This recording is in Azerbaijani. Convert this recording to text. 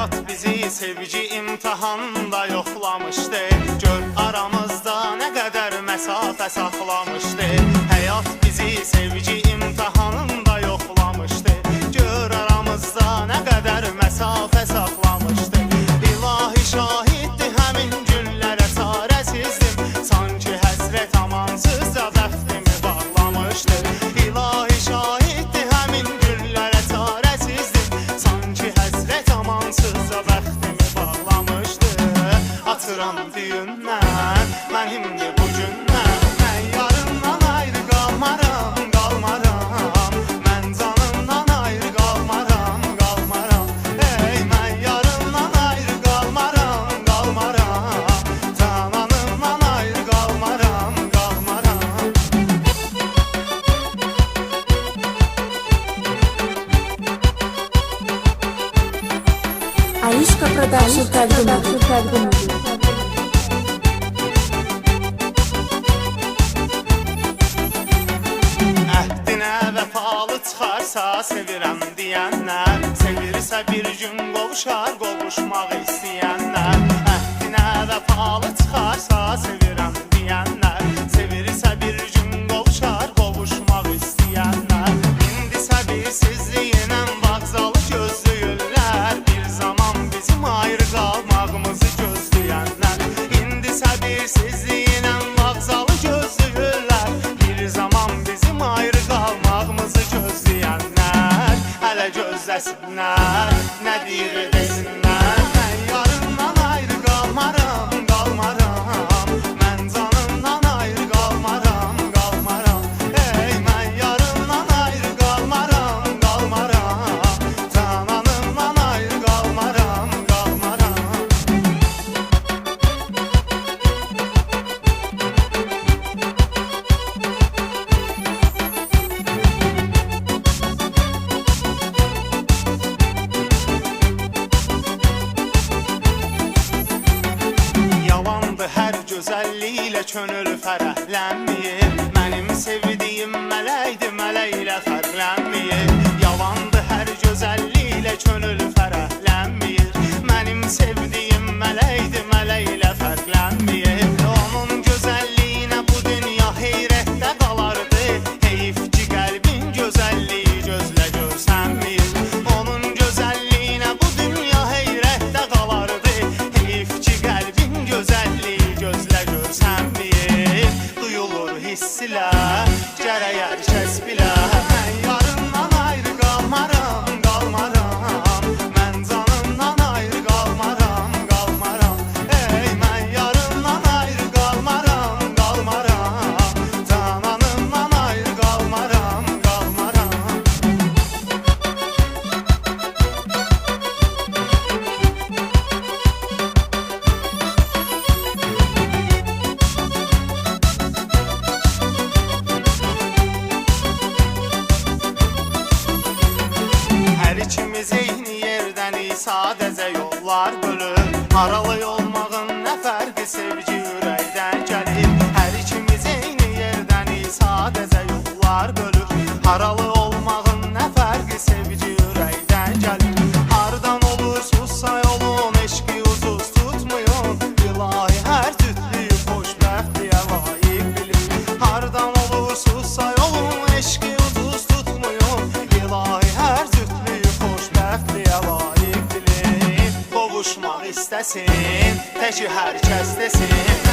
Həyat bizi sevgi imtahanında yoxlamışdı. Gör aramızda nə qədər məsafə saxlamışdı. Həyat bizi sevgi imtahanında yoxlamışdı. Gör aramızda nə qədər məsafə saxlamışdı. İlahi şahiddir həmin günlərə çarəsizdim. Sanki həsrət amansızca bəxtimi bağlamışdı. İlahi şahiddir həmin günlərə çarəsizdim. Sanki həsrət amansızca bəxtimi bağlamışdı. Atıram düyündən, mənimdir bu gündən. Mən yarımdan ayrı qalmaram, qalmaram. Mən canımdan ayrı qalmaram, qalmaram. Ey, mən yarımdan ayrı qalmaram, qalmaram. Cananımdan ayrı qalmaram, qalmaram. Aishka Production təqdim edir. Əhdinə vəfalı çıxarsa sevirəm deyənlər, sevirsə bir gün qovuşar qovuşmaq istəyənlər. Əhdinə vəfalı çıxarsa sevirəm deyənlər, sevirsə bir gün qovuşar qovuşmaq istəyənlər. İndisə bir sizliyinə vağzalı gözləyirlər, bir zaman bizim ayrı qalmağımızı gözləyənlər. İndisə bir sizliyinə vağzalı gözləyirlər, bir zaman bizim ayrı qalmağımızı gözləyənlər. Hələ gözləsinlər, nə deyir desinlər. Mən yarımdan ayrı qalmaram, qalmaram. Mən canımdan ayrı qalmaram, qalmaram. Ey, mən yarımdan ayrı qalmaram, qalmaram. Cananımdan ayrı qalmaram, qalmaram. Yalandır hər gözəlliklə könül fərəhlənməyir. Mənim sevdiyim mələkdir, mələklə fərqlənməyir. Yalandır hər gözəlliklə könül fərəhlənməyir. Mənim sevdiyim mələkdir, mələklə fərqlənməyir. Onun gözəlliyinə bu dünya heyrətdə qalardı. Heyf ki qəlbin gözəlliyi gözlə görsənməyir. Onun gözəlliyinə bu dünya heyrətdə qalardı. Heyf ki qəlbin gözəlliyi gözlə görsənməyir. Duyulur hissilər, gərək hər kəs bilə. Mən yarımdan ayrı qalmaram, qalmaram. Mən canımdan ayrı qalmaram, qalmaram. Ey, mən yarımdan ayrı qalmaram, qalmaram. Cananımdan ayrı qalmaram, qalmaram. Hər ikimiz eyni yerdənik, sadəcə yollar bölür. Aralı olmağın nə fərqi, sevgi ürəkdən gəlir. Hər ikimiz eyni yerdənik, sadəcə yollar bölür. Aralı olmağın nə fərqi, sevgi ürəkdən gəlir. Hardan olursunuzsa yolun, eşqi ucuz tutmayın. İlahi hər cütlüyü xoşbəxtliyə layiq bilir. Hardan olursunuzsa yolun, eşqi ucuz tutmayın. İlahi hər cütlüyü xoşbəxtliyə layiq bilir. Qovuşmaq istəsin, təki hər kəs desin.